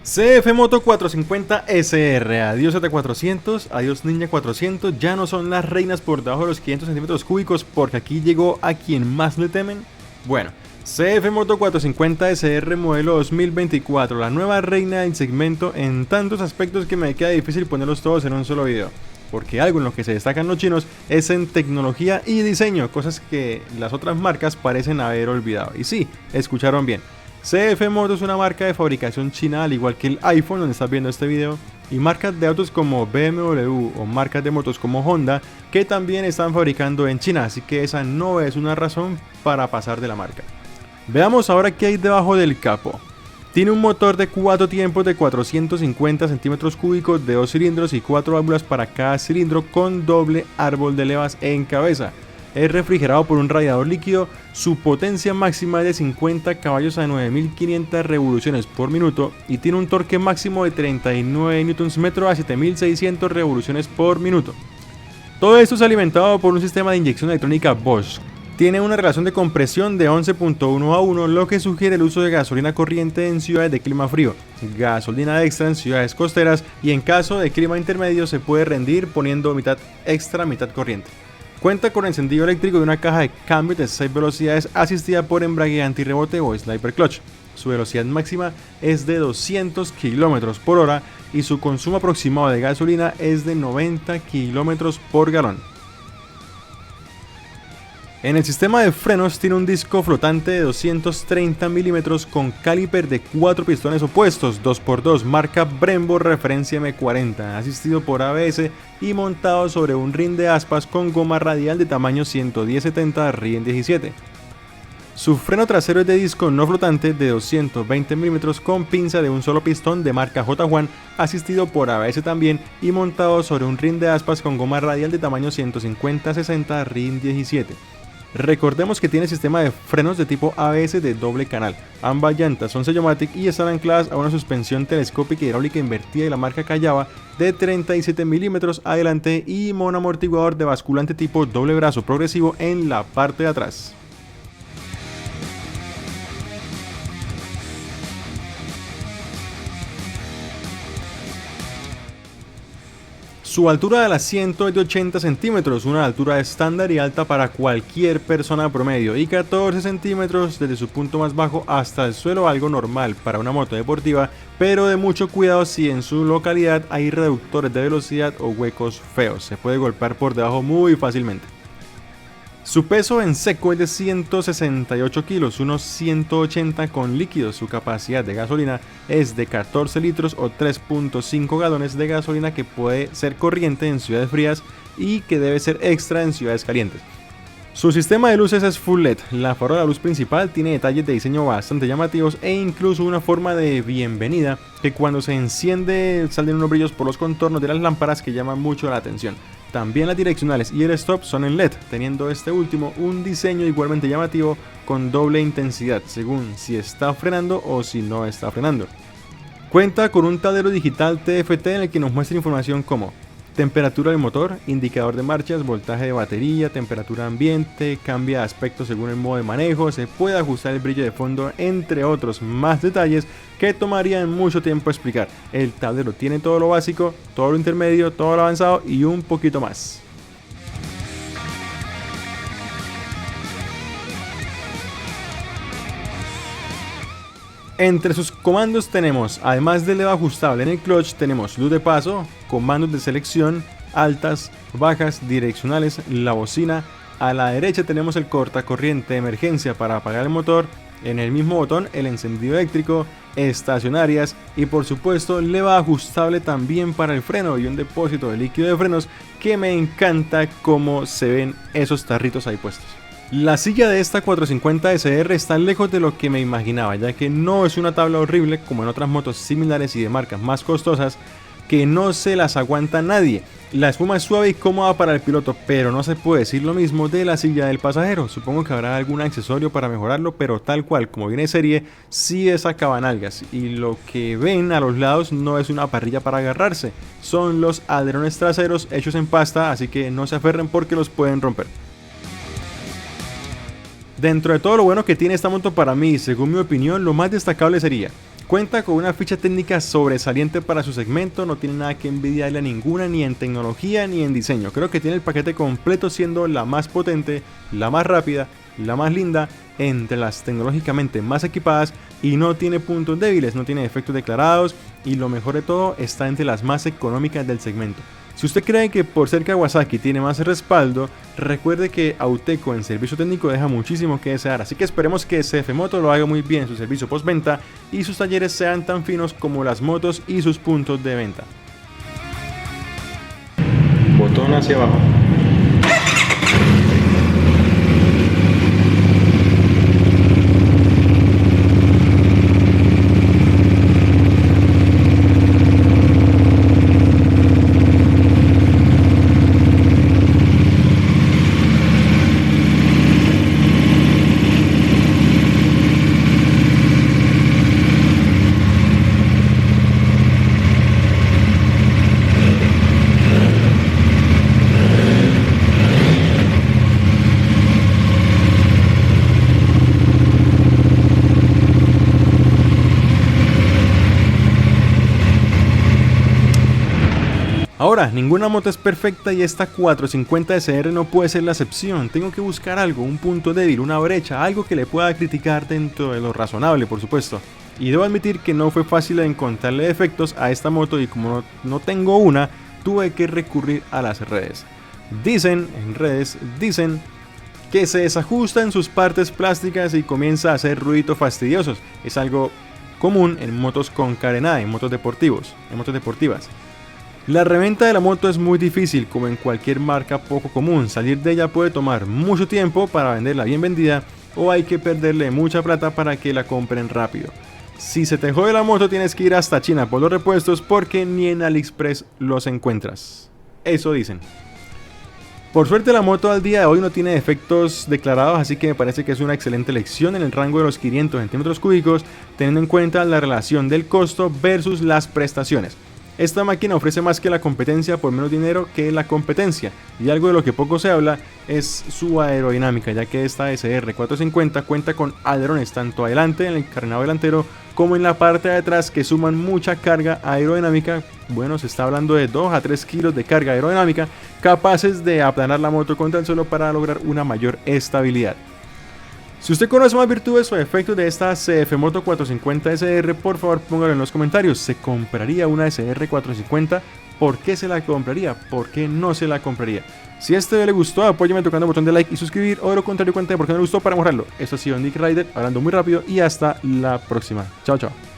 CF Moto 450 SR, adiós Z400, adiós Ninja 400, ya no son las reinas por debajo de los 500 centímetros cúbicos porque aquí llegó a quien más le temen. Bueno, CF Moto 450 SR modelo 2024, la nueva reina del segmento en tantos aspectos que me queda difícil ponerlos todos en un solo video. Porque algo en lo que se destacan los chinos es en tecnología y diseño, cosas que las otras marcas parecen haber olvidado. Y sí, escucharon bien. CF Moto es una marca de fabricación china, al igual que el iPhone donde estás viendo este video, y marcas de autos como BMW o marcas de motos como Honda que también están fabricando en China, así que esa no es una razón para pasar de la marca. Veamos ahora qué hay debajo del capó. Tiene un motor de 4 tiempos de 450 centímetros cúbicos de 2 cilindros y 4 válvulas para cada cilindro con doble árbol de levas en cabeza. Es refrigerado por un radiador líquido, su potencia máxima es de 50 caballos a 9500 revoluciones por minuto y tiene un torque máximo de 39 Nm a 7600 revoluciones por minuto. Todo esto es alimentado por un sistema de inyección electrónica Bosch. Tiene una relación de compresión de 11.1 a 1, lo que sugiere el uso de gasolina corriente en ciudades de clima frío, gasolina extra en ciudades costeras y en caso de clima intermedio se puede rendir poniendo mitad extra, mitad corriente. Cuenta con encendido eléctrico y una caja de cambio de 6 velocidades asistida por embrague antirrebote o slider clutch. Su velocidad máxima es de 200 km por hora y su consumo aproximado de gasolina es de 90 km por galón. En el sistema de frenos tiene un disco flotante de 230 mm con caliper de 4 pistones opuestos 2x2 marca Brembo referencia M40, asistido por ABS y montado sobre un rin de aspas con goma radial de tamaño 110/70 RIN 17. Su freno trasero es de disco no flotante de 220 mm con pinza de un solo pistón de marca J1, asistido por ABS también y montado sobre un rin de aspas con goma radial de tamaño 150/60 RIN 17. Recordemos que tiene sistema de frenos de tipo ABS de doble canal, ambas llantas son Sellomatic y están ancladas a una suspensión telescópica hidráulica invertida de la marca Kayaba de 37 mm adelante y monoamortiguador de basculante tipo doble brazo progresivo en la parte de atrás. Su altura del asiento es de 80 centímetros, una altura estándar y alta para cualquier persona promedio, y 14 centímetros desde su punto más bajo hasta el suelo, algo normal para una moto deportiva, pero de mucho cuidado si en su localidad hay reductores de velocidad o huecos feos, se puede golpear por debajo muy fácilmente. Su peso en seco es de 168 kilos, unos 180 con líquidos. Su capacidad de gasolina es de 14 litros o 3.5 galones de gasolina que puede ser corriente en ciudades frías y que debe ser extra en ciudades calientes. Su sistema de luces es full LED, la farola de luz principal tiene detalles de diseño bastante llamativos e incluso una forma de bienvenida que cuando se enciende salen unos brillos por los contornos de las lámparas que llaman mucho la atención. También las direccionales y el stop son en LED, teniendo este último un diseño igualmente llamativo con doble intensidad según si está frenando o si no está frenando. Cuenta con un tablero digital TFT en el que nos muestra información como temperatura del motor, indicador de marchas, voltaje de batería, temperatura ambiente, cambia de aspecto según el modo de manejo, se puede ajustar el brillo de fondo, entre otros más detalles que tomarían mucho tiempo explicar. El tablero tiene todo lo básico, todo lo intermedio, todo lo avanzado y un poquito más. Entre sus comandos tenemos, además del leva ajustable en el clutch, tenemos luz de paso, comandos de selección, altas, bajas, direccionales, la bocina. A la derecha tenemos el cortacorriente de emergencia para apagar el motor, en el mismo botón el encendido eléctrico, estacionarias y por supuesto leva ajustable también para el freno y un depósito de líquido de frenos que me encanta cómo se ven esos tarritos ahí puestos. La silla de esta 450 SR está lejos de lo que me imaginaba, ya que no es una tabla horrible como en otras motos similares y de marcas más costosas que no se las aguanta nadie. La espuma es suave y cómoda para el piloto, pero no se puede decir lo mismo de la silla del pasajero. Supongo que habrá algún accesorio para mejorarlo, pero tal cual como viene de serie, sí es sacabanalgas. Y lo que ven a los lados no es una parrilla para agarrarse, son los alerones traseros hechos en pasta, así que no se aferren porque los pueden romper. Dentro de todo lo bueno que tiene esta moto, para mí, según mi opinión, lo más destacable sería Cuenta con una ficha técnica sobresaliente para su segmento, no tiene nada que envidiarle a ninguna, ni en tecnología ni en diseño. Creo que tiene el paquete completo, siendo la más potente, la más rápida, la más linda, entre las tecnológicamente más equipadas, y no tiene puntos débiles, no tiene defectos declarados, y lo mejor de todo, está entre las más económicas del segmento. Si usted cree que por ser Kawasaki tiene más respaldo, recuerde que Auteco en servicio técnico deja muchísimo que desear, así que esperemos que CF Moto lo haga muy bien en su servicio postventa y sus talleres sean tan finos como las motos y sus puntos de venta. Botón hacia abajo. Ahora, ninguna moto es perfecta y esta 450 SR no puede ser la excepción. Tengo que buscar algo, un punto débil, una brecha, algo que le pueda criticar dentro de lo razonable, por supuesto. Y debo admitir que no fue fácil encontrarle defectos a esta moto, y como no tengo una, tuve que recurrir a las redes. En redes dicen que se desajusta en sus partes plásticas y comienza a hacer ruidos fastidiosos. Es algo común en motos con carenada, en motos deportivas. La reventa de la moto es muy difícil, como en cualquier marca poco común. Salir de ella puede tomar mucho tiempo para venderla bien vendida, o hay que perderle mucha plata para que la compren rápido. Si se te jode la moto, tienes que ir hasta China por los repuestos, porque ni en AliExpress los encuentras. Eso dicen. Por suerte, la moto al día de hoy no tiene defectos declarados, así que me parece que es una excelente elección en el rango de los 500 centímetros cúbicos, teniendo en cuenta la relación del costo versus las prestaciones. Esta máquina ofrece más que la competencia por menos dinero que la competencia, y algo de lo que poco se habla es su aerodinámica, ya que esta SR450 cuenta con alerones tanto adelante en el carenado delantero como en la parte de atrás, que suman mucha carga aerodinámica. Bueno, se está hablando de 2 a 3 kilos de carga aerodinámica, capaces de aplanar la moto contra el suelo para lograr una mayor estabilidad. Si usted conoce más virtudes o efectos de esta CF Moto 450 SR, por favor póngalo en los comentarios. ¿Se compraría una SR 450? ¿Por qué se la compraría? ¿Por qué no se la compraría? Si este video le gustó, apóyeme tocando el botón de like y suscribir, o de lo contrario cuente por qué no le gustó para mejorarlo. Esto ha sido Nick Rider, hablando muy rápido, y hasta la próxima. Chao, chao.